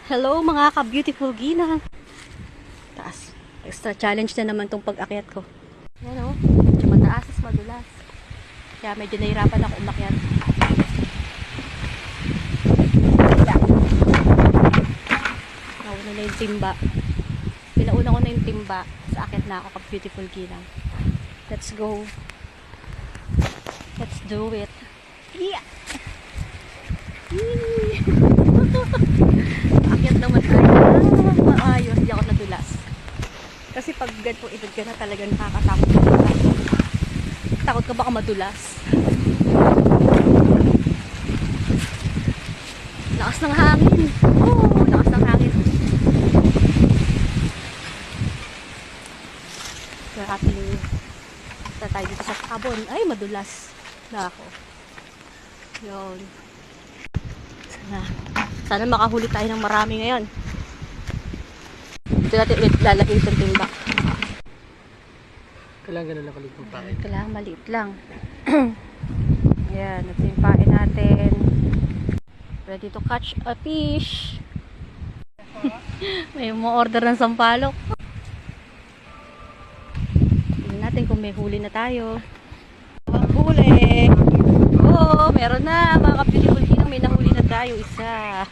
Hello mga ka-beautiful ginang. Taas. Extra challenge na naman tong pag-akyat ko. Yan o. Medyo mataas at madulas. Kaya medyo nahirapan ako umakyat. Nauna na yung timba. Pinauna ko na yung timba. Sa akyat na ako ka-beautiful ginang. Let's go. Let's do it. Yeah! Akyat naman tayo. Maayos, di ako nadulas. Kasi pag ganitong edad ka na talaga nakakatakot ka. Takot ka baka madulas. Lakas ng hangin. Oh, lakas ng hangin. Sa ating tayo dito sa tabon. Ay, madulas na ako. Yun. Sana makahuli tayo ng marami ngayon. Ito natin ulit lalagay itong timba. Kailangan ganun lang kalit yung pain. Kailangan maliit lang. Ayan, ito yung pain natin. Ready to catch a fish. May mo-order ng sampalok. Tingnan natin kung may huli na tayo. Ang huli! Oo, meron na mga ka-beautiful ginang, may nahuli na tayo isa.